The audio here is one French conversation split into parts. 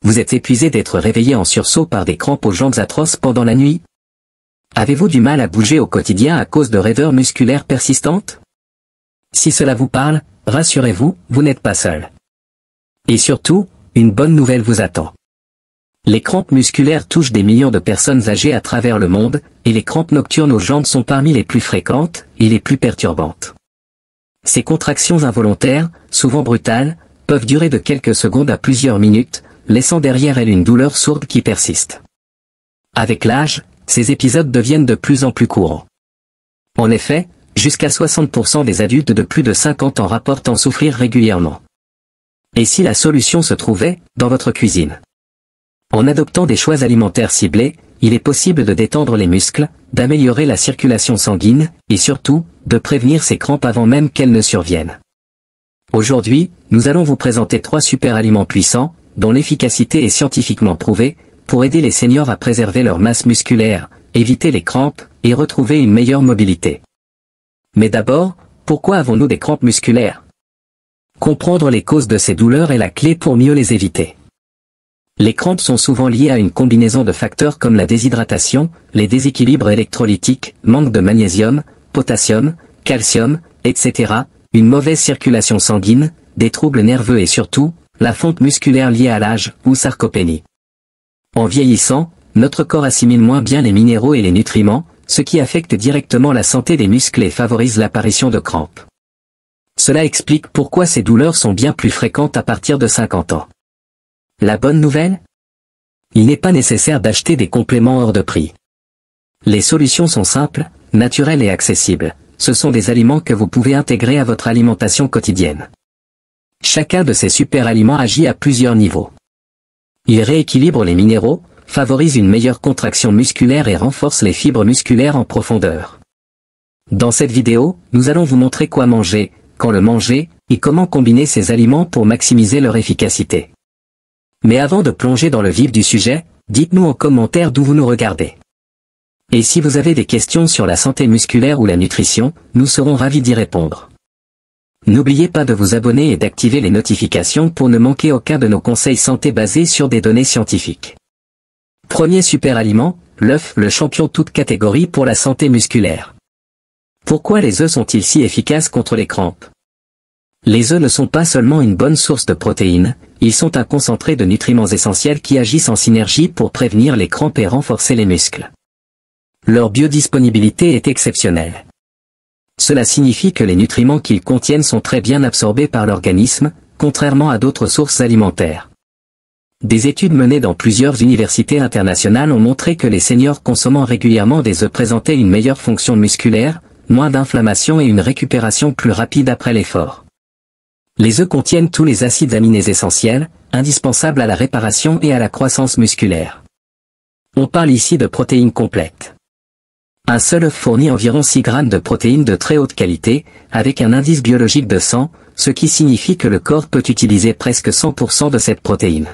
vous êtes épuisé d'être réveillé en sursaut par des crampes aux jambes atroces pendant la nuit? Avez-vous du mal à bouger au quotidien à cause de raideurs musculaires persistantes? Si cela vous parle, rassurez-vous, vous n'êtes pas seul. Et surtout, une bonne nouvelle vous attend. Les crampes musculaires touchent des millions de personnes âgées à travers le monde, et les crampes nocturnes aux jambes sont parmi les plus fréquentes, et les plus perturbantes. Ces contractions involontaires, souvent brutales, peuvent durer de quelques secondes à plusieurs minutes, laissant derrière elles une douleur sourde qui persiste. Avec l'âge, ces épisodes deviennent de plus en plus courants. En effet, jusqu'à 60% des adultes de plus de 50 ans rapportent en souffrir régulièrement. Et si la solution se trouvait dans votre cuisine? En adoptant des choix alimentaires ciblés, il est possible de détendre les muscles, d'améliorer la circulation sanguine, et surtout, de prévenir ces crampes avant même qu'elles ne surviennent. Aujourd'hui, nous allons vous présenter 3 super aliments puissants, dont l'efficacité est scientifiquement prouvée, pour aider les seniors à préserver leur masse musculaire, éviter les crampes, et retrouver une meilleure mobilité. Mais d'abord, pourquoi avons-nous des crampes musculaires? Comprendre les causes de ces douleurs est la clé pour mieux les éviter. Les crampes sont souvent liées à une combinaison de facteurs comme la déshydratation, les déséquilibres électrolytiques, manque de magnésium, potassium, calcium, etc., une mauvaise circulation sanguine, des troubles nerveux et surtout, la fonte musculaire liée à l'âge, ou sarcopénie. En vieillissant, notre corps assimile moins bien les minéraux et les nutriments, ce qui affecte directement la santé des muscles et favorise l'apparition de crampes. Cela explique pourquoi ces douleurs sont bien plus fréquentes à partir de 50 ans. La bonne nouvelle? Il n'est pas nécessaire d'acheter des compléments hors de prix. Les solutions sont simples, naturelles et accessibles. Ce sont des aliments que vous pouvez intégrer à votre alimentation quotidienne. Chacun de ces super aliments agit à plusieurs niveaux. Il rééquilibre les minéraux, favorise une meilleure contraction musculaire et renforce les fibres musculaires en profondeur. Dans cette vidéo, nous allons vous montrer quoi manger, quand le manger, et comment combiner ces aliments pour maximiser leur efficacité. Mais avant de plonger dans le vif du sujet, dites-nous en commentaire d'où vous nous regardez. Et si vous avez des questions sur la santé musculaire ou la nutrition, nous serons ravis d'y répondre. N'oubliez pas de vous abonner et d'activer les notifications pour ne manquer aucun de nos conseils santé basés sur des données scientifiques. Premier super aliment, l'œuf, le champion toute catégorie pour la santé musculaire. Pourquoi les œufs sont-ils si efficaces contre les crampes? Les œufs ne sont pas seulement une bonne source de protéines, ils sont un concentré de nutriments essentiels qui agissent en synergie pour prévenir les crampes et renforcer les muscles. Leur biodisponibilité est exceptionnelle. Cela signifie que les nutriments qu'ils contiennent sont très bien absorbés par l'organisme, contrairement à d'autres sources alimentaires. Des études menées dans plusieurs universités internationales ont montré que les seniors consommant régulièrement des œufs présentaient une meilleure fonction musculaire, moins d'inflammation et une récupération plus rapide après l'effort. Les œufs contiennent tous les acides aminés essentiels, indispensables à la réparation et à la croissance musculaire. On parle ici de protéines complètes. Un seul œuf fournit environ 6 grammes de protéines de très haute qualité, avec un indice biologique de 100, ce qui signifie que le corps peut utiliser presque 100% de cette protéine.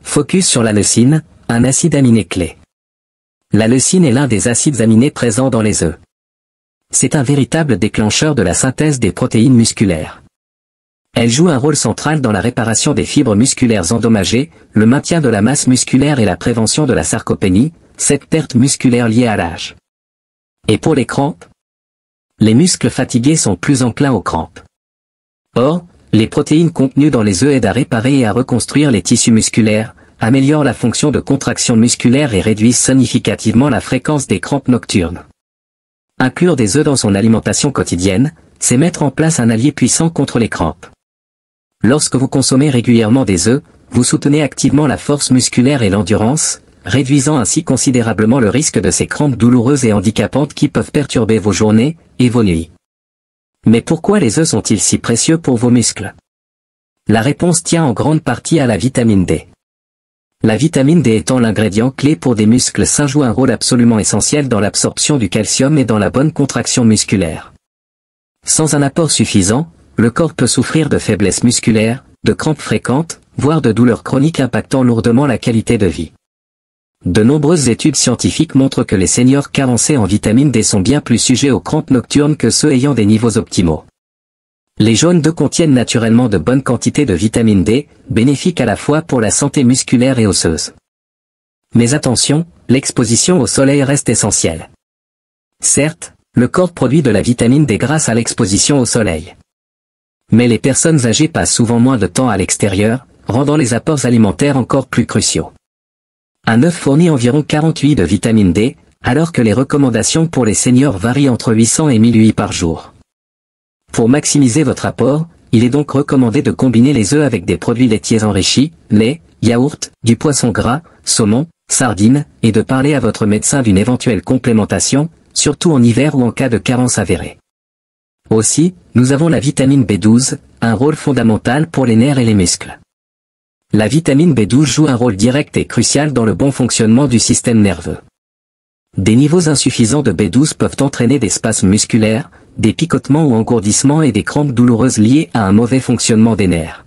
Focus sur la leucine, un acide aminé clé. La leucine est l'un des acides aminés présents dans les œufs. C'est un véritable déclencheur de la synthèse des protéines musculaires. Elle joue un rôle central dans la réparation des fibres musculaires endommagées, le maintien de la masse musculaire et la prévention de la sarcopénie, cette perte musculaire liée à l'âge. Et pour les crampes? Les muscles fatigués sont plus enclins aux crampes. Or, les protéines contenues dans les œufs aident à réparer et à reconstruire les tissus musculaires, améliorent la fonction de contraction musculaire et réduisent significativement la fréquence des crampes nocturnes. Inclure des œufs dans son alimentation quotidienne, c'est mettre en place un allié puissant contre les crampes. Lorsque vous consommez régulièrement des œufs, vous soutenez activement la force musculaire et l'endurance, réduisant ainsi considérablement le risque de ces crampes douloureuses et handicapantes qui peuvent perturber vos journées et vos nuits. Mais pourquoi les œufs sont-ils si précieux pour vos muscles? La réponse tient en grande partie à la vitamine D. La vitamine D étant l'ingrédient clé pour des muscles sains joue un rôle absolument essentiel dans l'absorption du calcium et dans la bonne contraction musculaire. Sans un apport suffisant, le corps peut souffrir de faiblesse musculaire, de crampes fréquentes, voire de douleurs chroniques impactant lourdement la qualité de vie. De nombreuses études scientifiques montrent que les seniors carencés en vitamine D sont bien plus sujets aux crampes nocturnes que ceux ayant des niveaux optimaux. Les jaunes d'œufs contiennent naturellement de bonnes quantités de vitamine D, bénéfiques à la fois pour la santé musculaire et osseuse. Mais attention, l'exposition au soleil reste essentielle. Certes, le corps produit de la vitamine D grâce à l'exposition au soleil. Mais les personnes âgées passent souvent moins de temps à l'extérieur, rendant les apports alimentaires encore plus cruciaux. Un œuf fournit environ 48 de vitamine D, alors que les recommandations pour les seniors varient entre 800 et 1000 UI par jour. Pour maximiser votre apport, il est donc recommandé de combiner les œufs avec des produits laitiers enrichis, lait, yaourt, du poisson gras, saumon, sardines, et de parler à votre médecin d'une éventuelle complémentation, surtout en hiver ou en cas de carence avérée. Aussi, nous avons la vitamine B12, un rôle fondamental pour les nerfs et les muscles. La vitamine B12 joue un rôle direct et crucial dans le bon fonctionnement du système nerveux. Des niveaux insuffisants de B12 peuvent entraîner des spasmes musculaires, des picotements ou engourdissements et des crampes douloureuses liées à un mauvais fonctionnement des nerfs.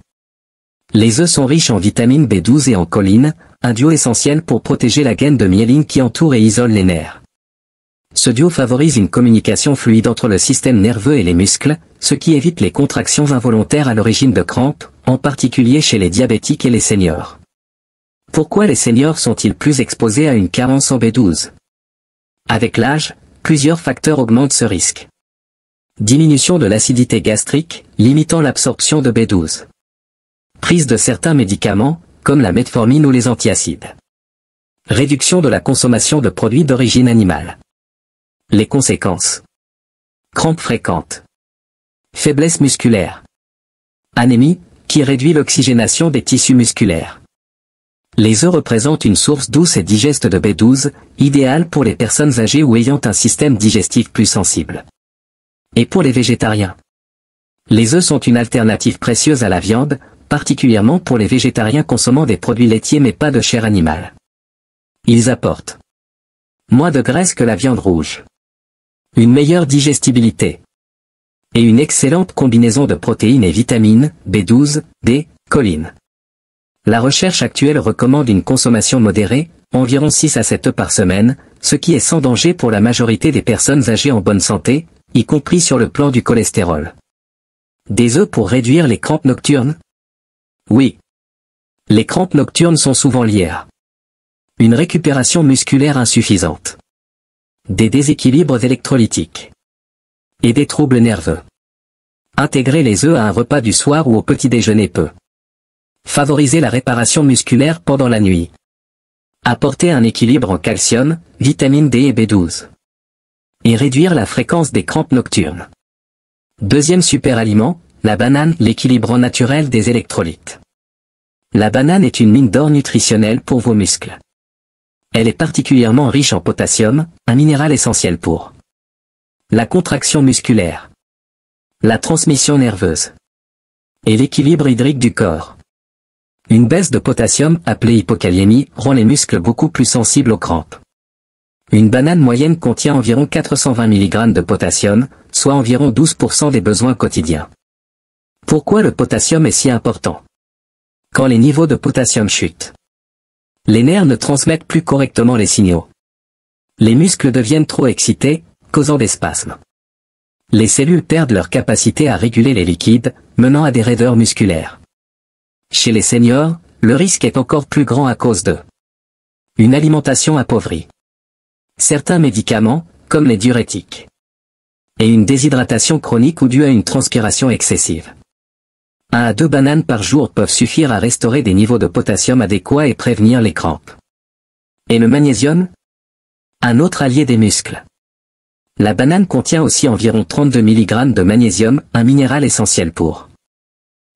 Les œufs sont riches en vitamine B12 et en choline, un duo essentiel pour protéger la gaine de myéline qui entoure et isole les nerfs. Ce duo favorise une communication fluide entre le système nerveux et les muscles, ce qui évite les contractions involontaires à l'origine de crampes, en particulier chez les diabétiques et les seniors. Pourquoi les seniors sont-ils plus exposés à une carence en B12? Avec l'âge, plusieurs facteurs augmentent ce risque. Diminution de l'acidité gastrique, limitant l'absorption de B12. Prise de certains médicaments, comme la metformine ou les antiacides. Réduction de la consommation de produits d'origine animale. Les conséquences. Crampes fréquentes. Faiblesse musculaire. Anémie, qui réduit l'oxygénation des tissus musculaires. Les œufs représentent une source douce et digeste de B12, idéale pour les personnes âgées ou ayant un système digestif plus sensible. Et pour les végétariens. Les œufs sont une alternative précieuse à la viande, particulièrement pour les végétariens consommant des produits laitiers mais pas de chair animale. Ils apportent moins de graisse que la viande rouge, une meilleure digestibilité et une excellente combinaison de protéines et vitamines, B12, D, choline. La recherche actuelle recommande une consommation modérée, environ 6 à 7 œufs par semaine, ce qui est sans danger pour la majorité des personnes âgées en bonne santé, y compris sur le plan du cholestérol. Des œufs pour réduire les crampes nocturnes? Oui. Les crampes nocturnes sont souvent liées à une récupération musculaire insuffisante, des déséquilibres électrolytiques et des troubles nerveux. Intégrer les œufs à un repas du soir ou au petit déjeuner peut favoriser la réparation musculaire pendant la nuit. Apporter un équilibre en calcium, vitamine D et B12. Et réduire la fréquence des crampes nocturnes. Deuxième super aliment, la banane, l'équilibrant naturel des électrolytes. La banane est une mine d'or nutritionnelle pour vos muscles. Elle est particulièrement riche en potassium, un minéral essentiel pour la contraction musculaire, la transmission nerveuse et l'équilibre hydrique du corps. Une baisse de potassium, appelée hypokaliémie, rend les muscles beaucoup plus sensibles aux crampes. Une banane moyenne contient environ 420 mg de potassium, soit environ 12% des besoins quotidiens. Pourquoi le potassium est si important? Quand les niveaux de potassium chutent, les nerfs ne transmettent plus correctement les signaux. Les muscles deviennent trop excités, causant des spasmes. Les cellules perdent leur capacité à réguler les liquides, menant à des raideurs musculaires. Chez les seniors, le risque est encore plus grand à cause de une alimentation appauvrie, certains médicaments, comme les diurétiques, et une déshydratation chronique ou due à une transpiration excessive. 1 à 2 bananes par jour peuvent suffire à restaurer des niveaux de potassium adéquats et prévenir les crampes. Et le magnésium? Un autre allié des muscles. La banane contient aussi environ 32 mg de magnésium, un minéral essentiel pour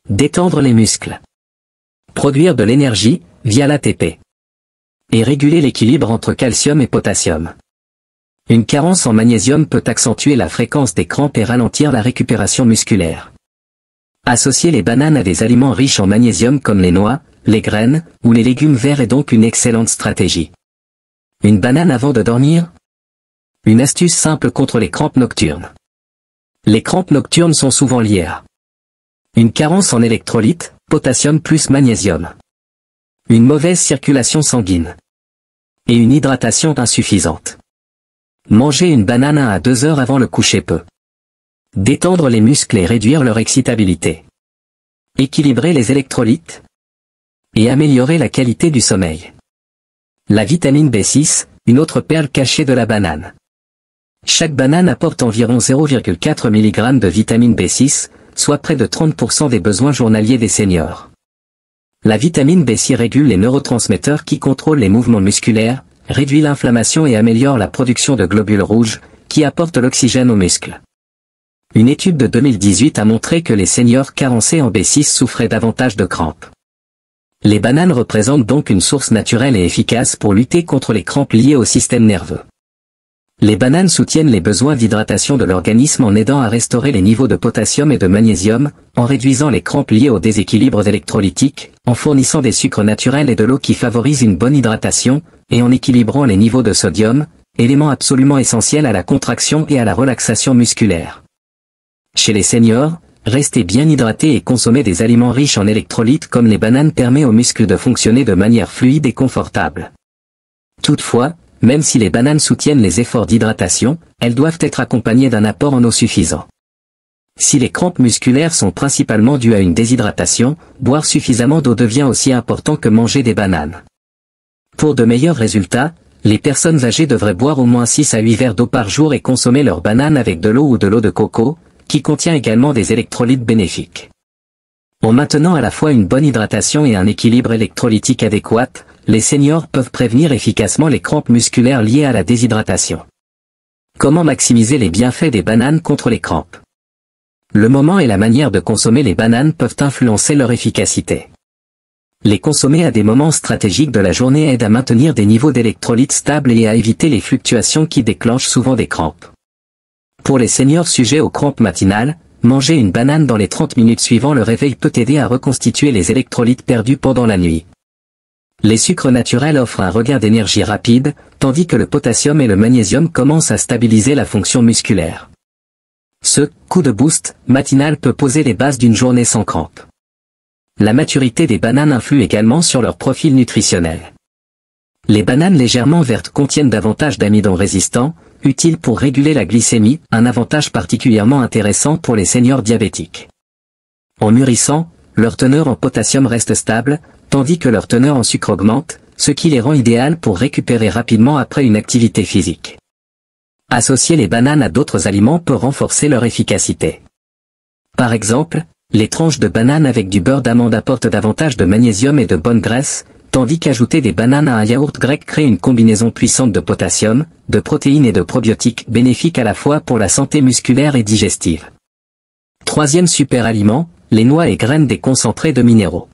détendre les muscles, produire de l'énergie, via l'ATP, et réguler l'équilibre entre calcium et potassium. Une carence en magnésium peut accentuer la fréquence des crampes et ralentir la récupération musculaire. Associer les bananes à des aliments riches en magnésium comme les noix, les graines, ou les légumes verts est donc une excellente stratégie. Une banane avant de dormir? Une astuce simple contre les crampes nocturnes. Les crampes nocturnes sont souvent liées à une carence en électrolytes, potassium plus magnésium, une mauvaise circulation sanguine et une hydratation insuffisante. Manger une banane 1 à 2 heures avant le coucher peut Détendre les muscles et réduire leur excitabilité. Équilibrer les électrolytes. Et améliorer la qualité du sommeil. La vitamine B6, une autre perle cachée de la banane. Chaque banane apporte environ 0,4 mg de vitamine B6, soit près de 30% des besoins journaliers des seniors. La vitamine B6 régule les neurotransmetteurs qui contrôlent les mouvements musculaires, réduit l'inflammation et améliore la production de globules rouges, qui apportent l'oxygène aux muscles. Une étude de 2018 a montré que les seniors carencés en B6 souffraient davantage de crampes. Les bananes représentent donc une source naturelle et efficace pour lutter contre les crampes liées au système nerveux. Les bananes soutiennent les besoins d'hydratation de l'organisme en aidant à restaurer les niveaux de potassium et de magnésium, en réduisant les crampes liées aux déséquilibres électrolytiques, en fournissant des sucres naturels et de l'eau qui favorisent une bonne hydratation, et en équilibrant les niveaux de sodium, élément absolument essentiel à la contraction et à la relaxation musculaire. Chez les seniors, rester bien hydraté et consommer des aliments riches en électrolytes comme les bananes permet aux muscles de fonctionner de manière fluide et confortable. Toutefois, même si les bananes soutiennent les efforts d'hydratation, elles doivent être accompagnées d'un apport en eau suffisant. Si les crampes musculaires sont principalement dues à une déshydratation, boire suffisamment d'eau devient aussi important que manger des bananes. Pour de meilleurs résultats, les personnes âgées devraient boire au moins 6 à 8 verres d'eau par jour et consommer leurs bananes avec de l'eau ou de l'eau de coco, qui contient également des électrolytes bénéfiques. En maintenant à la fois une bonne hydratation et un équilibre électrolytique adéquat, les seniors peuvent prévenir efficacement les crampes musculaires liées à la déshydratation. Comment maximiser les bienfaits des bananes contre les crampes? Le moment et la manière de consommer les bananes peuvent influencer leur efficacité. Les consommer à des moments stratégiques de la journée aide à maintenir des niveaux d'électrolytes stables et à éviter les fluctuations qui déclenchent souvent des crampes. Pour les seniors sujets aux crampes matinales, manger une banane dans les 30 minutes suivant le réveil peut aider à reconstituer les électrolytes perdus pendant la nuit. Les sucres naturels offrent un regain d'énergie rapide, tandis que le potassium et le magnésium commencent à stabiliser la fonction musculaire. Ce coup de boost matinal peut poser les bases d'une journée sans crampes. La maturité des bananes influe également sur leur profil nutritionnel. Les bananes légèrement vertes contiennent davantage d'amidon résistant, utile pour réguler la glycémie, un avantage particulièrement intéressant pour les seniors diabétiques. En mûrissant, leur teneur en potassium reste stable, tandis que leur teneur en sucre augmente, ce qui les rend idéales pour récupérer rapidement après une activité physique. Associer les bananes à d'autres aliments peut renforcer leur efficacité. Par exemple, les tranches de banane avec du beurre d'amande apportent davantage de magnésium et de bonne graisse, tandis qu'ajouter des bananes à un yaourt grec crée une combinaison puissante de potassium, de protéines et de probiotiques bénéfiques à la fois pour la santé musculaire et digestive. Troisième super aliment, les noix et graines des concentrés de minéraux.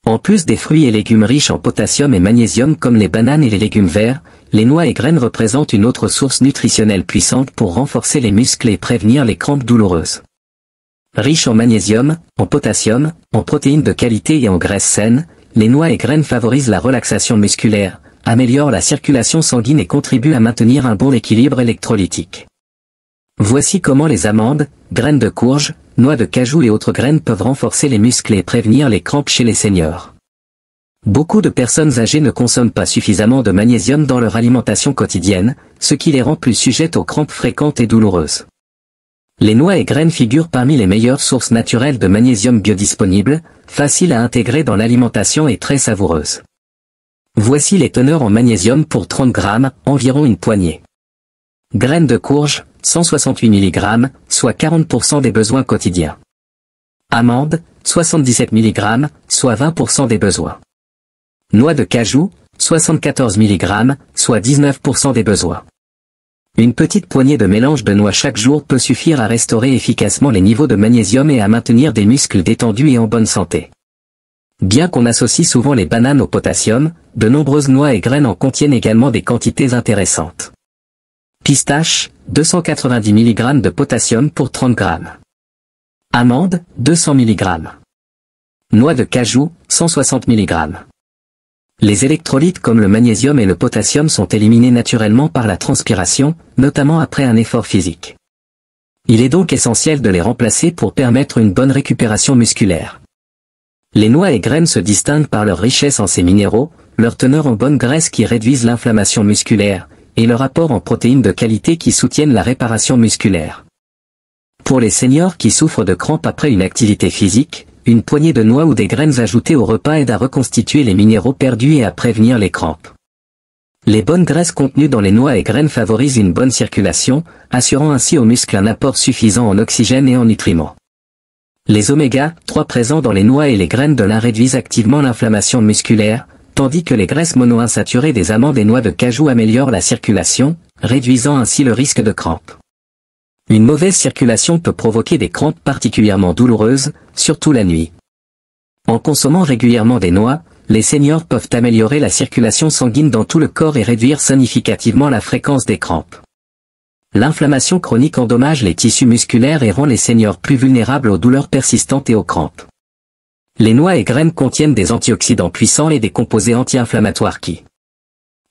En plus des fruits et légumes riches en potassium et magnésium comme les bananes et les légumes verts, les noix et graines représentent une autre source nutritionnelle puissante pour renforcer les muscles et prévenir les crampes douloureuses. Riches en magnésium, en potassium, en protéines de qualité et en graisses saines, les noix et graines favorisent la relaxation musculaire, améliorent la circulation sanguine et contribuent à maintenir un bon équilibre électrolytique. Voici comment les amandes, graines de courge, noix de cajou et autres graines peuvent renforcer les muscles et prévenir les crampes chez les seniors. Beaucoup de personnes âgées ne consomment pas suffisamment de magnésium dans leur alimentation quotidienne, ce qui les rend plus sujettes aux crampes fréquentes et douloureuses. Les noix et graines figurent parmi les meilleures sources naturelles de magnésium biodisponibles, faciles à intégrer dans l'alimentation et très savoureuses. Voici les teneurs en magnésium pour 30 grammes, environ une poignée. Graines de courge, 168 mg, soit 40% des besoins quotidiens. Amandes, 77 mg, soit 20% des besoins. Noix de cajou, 74 mg, soit 19% des besoins. Une petite poignée de mélange de noix chaque jour peut suffire à restaurer efficacement les niveaux de magnésium et à maintenir des muscles détendus et en bonne santé. Bien qu'on associe souvent les bananes au potassium, de nombreuses noix et graines en contiennent également des quantités intéressantes. Pistache, 290 mg de potassium pour 30 g. Amandes, 200 mg. Noix de cajou, 160 mg. Les électrolytes comme le magnésium et le potassium sont éliminés naturellement par la transpiration, notamment après un effort physique. Il est donc essentiel de les remplacer pour permettre une bonne récupération musculaire. Les noix et graines se distinguent par leur richesse en ces minéraux, leur teneur en bonne graisse qui réduisent l'inflammation musculaire, et leur apport en protéines de qualité qui soutiennent la réparation musculaire. Pour les seniors qui souffrent de crampes après une activité physique, une poignée de noix ou des graines ajoutées au repas aide à reconstituer les minéraux perdus et à prévenir les crampes. Les bonnes graisses contenues dans les noix et graines favorisent une bonne circulation, assurant ainsi aux muscles un apport suffisant en oxygène et en nutriments. Les oméga 3 présents dans les noix et les graines de lin réduisent activement l'inflammation musculaire, tandis que les graisses monoinsaturées des amandes et noix de cajou améliorent la circulation, réduisant ainsi le risque de crampes. Une mauvaise circulation peut provoquer des crampes particulièrement douloureuses, surtout la nuit. En consommant régulièrement des noix, les seniors peuvent améliorer la circulation sanguine dans tout le corps et réduire significativement la fréquence des crampes. L'inflammation chronique endommage les tissus musculaires et rend les seniors plus vulnérables aux douleurs persistantes et aux crampes. Les noix et graines contiennent des antioxydants puissants et des composés anti-inflammatoires qui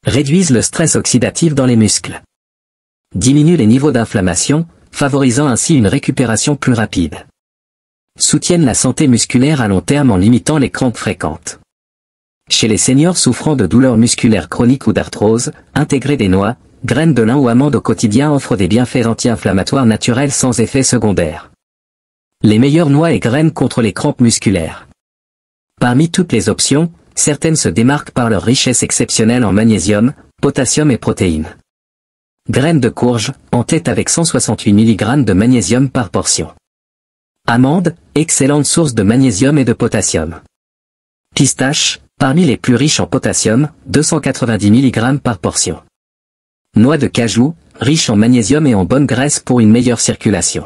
réduisent le stress oxydatif dans les muscles, diminuent les niveaux d'inflammation, favorisant ainsi une récupération plus rapide, soutiennent la santé musculaire à long terme en limitant les crampes fréquentes. Chez les seniors souffrant de douleurs musculaires chroniques ou d'arthrose, intégrer des noix, graines de lin ou amandes au quotidien offre des bienfaits anti-inflammatoires naturels sans effet secondaire. Les meilleures noix et graines contre les crampes musculaires. Parmi toutes les options, certaines se démarquent par leur richesse exceptionnelle en magnésium, potassium et protéines. Graines de courge, en tête avec 168 mg de magnésium par portion. Amandes, excellente source de magnésium et de potassium. Pistaches, parmi les plus riches en potassium, 290 mg par portion. Noix de cajou, riche en magnésium et en bonne graisse pour une meilleure circulation.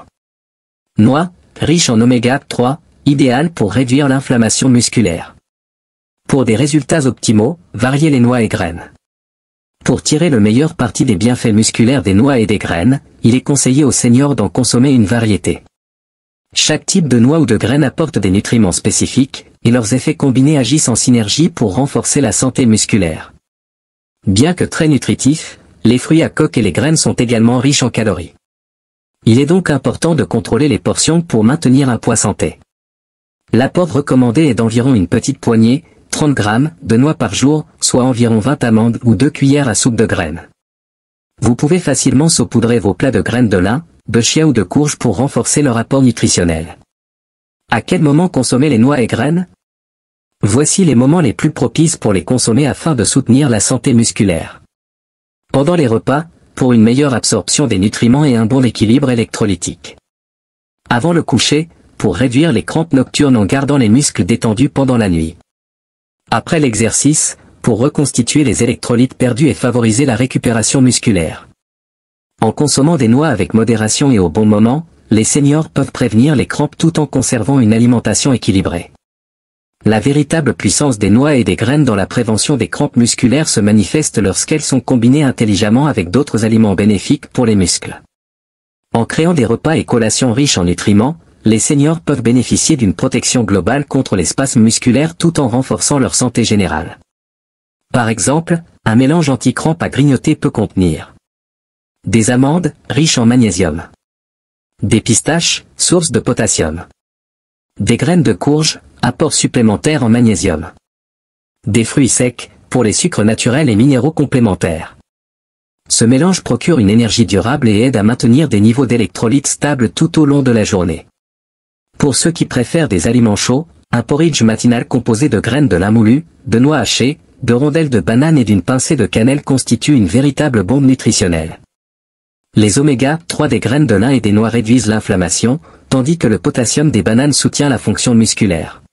Noix, riche en oméga 3, idéal pour réduire l'inflammation musculaire. Pour des résultats optimaux, variez les noix et graines. Pour tirer le meilleur parti des bienfaits musculaires des noix et des graines, il est conseillé aux seniors d'en consommer une variété. Chaque type de noix ou de graines apporte des nutriments spécifiques, et leurs effets combinés agissent en synergie pour renforcer la santé musculaire. Bien que très nutritifs, les fruits à coque et les graines sont également riches en calories. Il est donc important de contrôler les portions pour maintenir un poids santé. L'apport recommandé est d'environ une petite poignée, 30 g, de noix par jour, soit environ 20 amandes ou 2 cuillères à soupe de graines. Vous pouvez facilement saupoudrer vos plats de graines de lin, de chia ou de courge pour renforcer leur apport nutritionnel. À quel moment consommer les noix et graines? Voici les moments les plus propices pour les consommer afin de soutenir la santé musculaire. Pendant les repas, pour une meilleure absorption des nutriments et un bon équilibre électrolytique. Avant le coucher, pour réduire les crampes nocturnes en gardant les muscles détendus pendant la nuit. Après l'exercice, pour reconstituer les électrolytes perdus et favoriser la récupération musculaire. En consommant des noix avec modération et au bon moment, les seniors peuvent prévenir les crampes tout en conservant une alimentation équilibrée. La véritable puissance des noix et des graines dans la prévention des crampes musculaires se manifeste lorsqu'elles sont combinées intelligemment avec d'autres aliments bénéfiques pour les muscles. En créant des repas et collations riches en nutriments, les seniors peuvent bénéficier d'une protection globale contre les spasmes musculaires tout en renforçant leur santé générale. Par exemple, un mélange anti-crampes à grignoter peut contenir des amandes, riches en magnésium. Des pistaches, source de potassium. Des graines de courge, apport supplémentaire en magnésium. Des fruits secs, pour les sucres naturels et minéraux complémentaires. Ce mélange procure une énergie durable et aide à maintenir des niveaux d'électrolytes stables tout au long de la journée. Pour ceux qui préfèrent des aliments chauds, un porridge matinal composé de graines de lin moulu, de noix hachées, de rondelles de banane et d'une pincée de cannelle constitue une véritable bombe nutritionnelle. Les oméga 3 des graines de lin et des noix réduisent l'inflammation, tandis que le potassium des bananes soutient la fonction musculaire.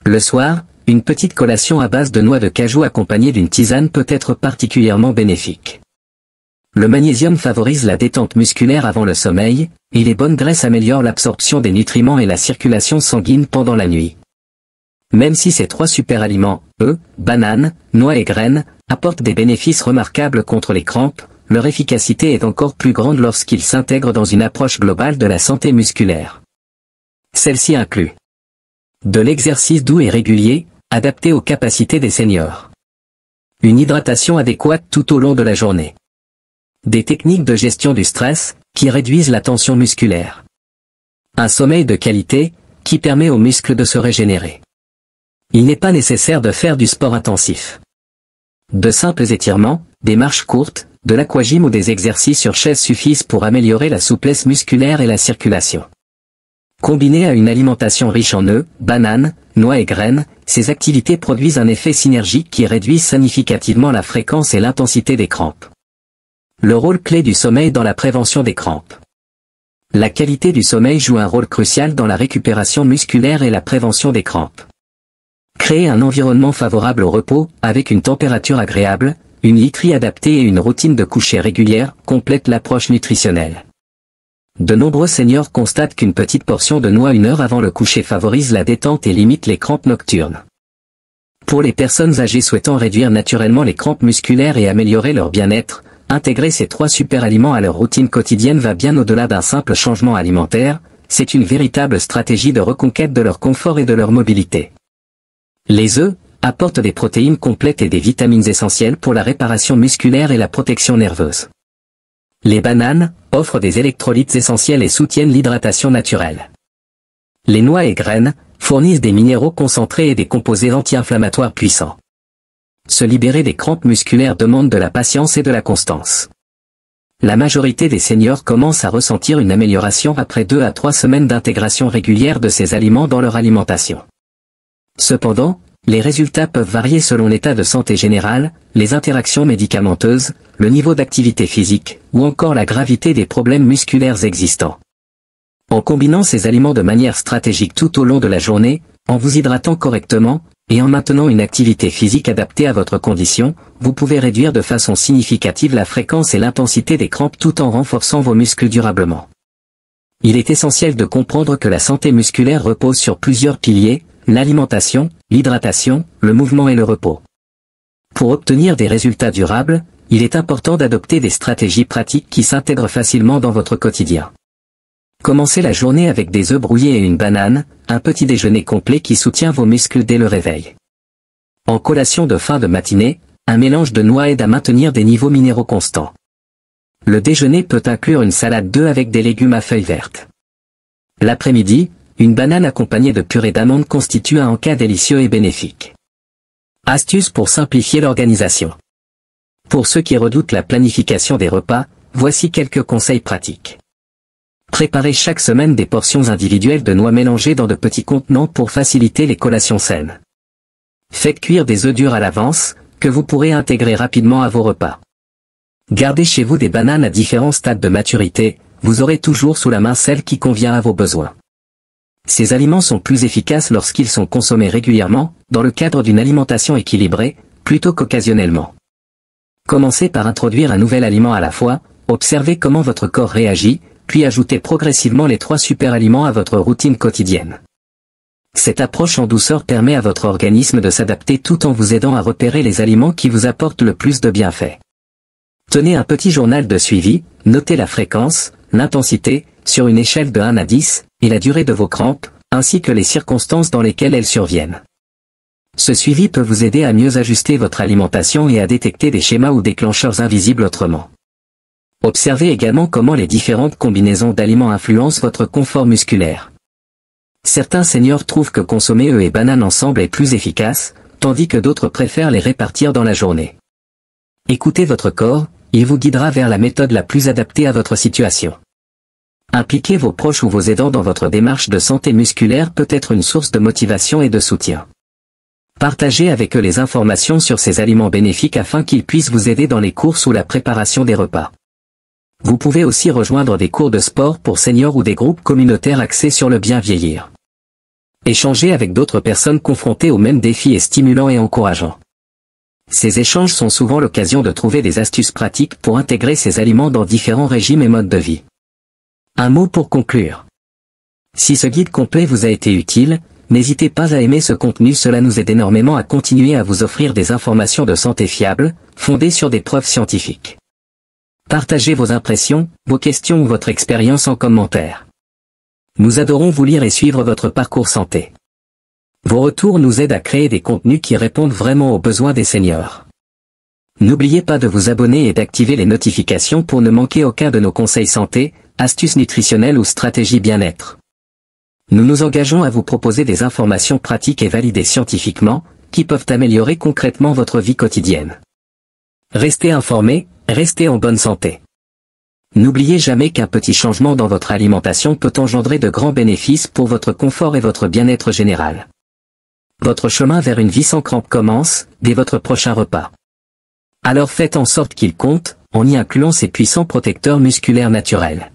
Le soir, une petite collation à base de noix de cajou accompagnée d'une tisane peut être particulièrement bénéfique. Le magnésium favorise la détente musculaire avant le sommeil, et les bonnes graisses améliorent l'absorption des nutriments et la circulation sanguine pendant la nuit. Même si ces trois superaliments, œufs, bananes, noix et graines, apportent des bénéfices remarquables contre les crampes, leur efficacité est encore plus grande lorsqu'ils s'intègrent dans une approche globale de la santé musculaire. Celle-ci inclut de l'exercice doux et régulier, adapté aux capacités des seniors. Une hydratation adéquate tout au long de la journée. Des techniques de gestion du stress, qui réduisent la tension musculaire. Un sommeil de qualité, qui permet aux muscles de se régénérer. Il n'est pas nécessaire de faire du sport intensif. De simples étirements, des marches courtes, de l'aquagym ou des exercices sur chaise suffisent pour améliorer la souplesse musculaire et la circulation. Combinées à une alimentation riche en œufs, bananes, noix et graines, ces activités produisent un effet synergique qui réduit significativement la fréquence et l'intensité des crampes. Le rôle clé du sommeil dans la prévention des crampes. La qualité du sommeil joue un rôle crucial dans la récupération musculaire et la prévention des crampes. Créer un environnement favorable au repos, avec une température agréable, une literie adaptée et une routine de coucher régulière, complète l'approche nutritionnelle. De nombreux seniors constatent qu'une petite portion de noix 1 heure avant le coucher favorise la détente et limite les crampes nocturnes. Pour les personnes âgées souhaitant réduire naturellement les crampes musculaires et améliorer leur bien-être, intégrer ces 3 super aliments à leur routine quotidienne va bien au-delà d'un simple changement alimentaire, c'est une véritable stratégie de reconquête de leur confort et de leur mobilité. Les œufs apportent des protéines complètes et des vitamines essentielles pour la réparation musculaire et la protection nerveuse. Les bananes offrent des électrolytes essentiels et soutiennent l'hydratation naturelle. Les noix et graines fournissent des minéraux concentrés et des composés anti-inflammatoires puissants. Se libérer des crampes musculaires demande de la patience et de la constance. La majorité des seniors commencent à ressentir une amélioration après 2 à 3 semaines d'intégration régulière de ces aliments dans leur alimentation. Cependant, les résultats peuvent varier selon l'état de santé général, les interactions médicamenteuses, le niveau d'activité physique, ou encore la gravité des problèmes musculaires existants. En combinant ces aliments de manière stratégique tout au long de la journée, en vous hydratant correctement, et en maintenant une activité physique adaptée à votre condition, vous pouvez réduire de façon significative la fréquence et l'intensité des crampes tout en renforçant vos muscles durablement. Il est essentiel de comprendre que la santé musculaire repose sur plusieurs piliers, l'alimentation, l'hydratation, le mouvement et le repos. Pour obtenir des résultats durables, il est important d'adopter des stratégies pratiques qui s'intègrent facilement dans votre quotidien. Commencez la journée avec des œufs brouillés et une banane, un petit déjeuner complet qui soutient vos muscles dès le réveil. En collation de fin de matinée, un mélange de noix aide à maintenir des niveaux minéraux constants. Le déjeuner peut inclure une salade d'œufs avec des légumes à feuilles vertes. L'après-midi, une banane accompagnée de purée d'amandes constitue un encas délicieux et bénéfique. Astuces pour simplifier l'organisation. Pour ceux qui redoutent la planification des repas, voici quelques conseils pratiques. Préparez chaque semaine des portions individuelles de noix mélangées dans de petits contenants pour faciliter les collations saines. Faites cuire des œufs durs à l'avance, que vous pourrez intégrer rapidement à vos repas. Gardez chez vous des bananes à différents stades de maturité, vous aurez toujours sous la main celle qui convient à vos besoins. Ces aliments sont plus efficaces lorsqu'ils sont consommés régulièrement, dans le cadre d'une alimentation équilibrée, plutôt qu'occasionnellement. Commencez par introduire un nouvel aliment à la fois, observez comment votre corps réagit, puis ajoutez progressivement les 3 super aliments à votre routine quotidienne. Cette approche en douceur permet à votre organisme de s'adapter tout en vous aidant à repérer les aliments qui vous apportent le plus de bienfaits. Tenez un petit journal de suivi, notez la fréquence, l'intensité, sur une échelle de 1 à 10, et la durée de vos crampes, ainsi que les circonstances dans lesquelles elles surviennent. Ce suivi peut vous aider à mieux ajuster votre alimentation et à détecter des schémas ou déclencheurs invisibles autrement. Observez également comment les différentes combinaisons d'aliments influencent votre confort musculaire. Certains seniors trouvent que consommer œufs et bananes ensemble est plus efficace, tandis que d'autres préfèrent les répartir dans la journée. Écoutez votre corps, il vous guidera vers la méthode la plus adaptée à votre situation. Impliquer vos proches ou vos aidants dans votre démarche de santé musculaire peut être une source de motivation et de soutien. Partagez avec eux les informations sur ces aliments bénéfiques afin qu'ils puissent vous aider dans les courses ou la préparation des repas. Vous pouvez aussi rejoindre des cours de sport pour seniors ou des groupes communautaires axés sur le bien vieillir. Échanger avec d'autres personnes confrontées aux mêmes défis est stimulant et encourageant. Ces échanges sont souvent l'occasion de trouver des astuces pratiques pour intégrer ces aliments dans différents régimes et modes de vie. Un mot pour conclure. Si ce guide complet vous a été utile, n'hésitez pas à aimer ce contenu, cela nous aide énormément à continuer à vous offrir des informations de santé fiables, fondées sur des preuves scientifiques. Partagez vos impressions, vos questions ou votre expérience en commentaire. Nous adorons vous lire et suivre votre parcours santé. Vos retours nous aident à créer des contenus qui répondent vraiment aux besoins des seniors. N'oubliez pas de vous abonner et d'activer les notifications pour ne manquer aucun de nos conseils santé, astuces nutritionnelles ou stratégies bien-être. Nous nous engageons à vous proposer des informations pratiques et validées scientifiquement, qui peuvent améliorer concrètement votre vie quotidienne. Restez informés, Restez en bonne santé. N'oubliez jamais qu'un petit changement dans votre alimentation peut engendrer de grands bénéfices pour votre confort et votre bien-être général. Votre chemin vers une vie sans crampes commence, dès votre prochain repas. Alors faites en sorte qu'il compte, en y incluant ces puissants protecteurs musculaires naturels.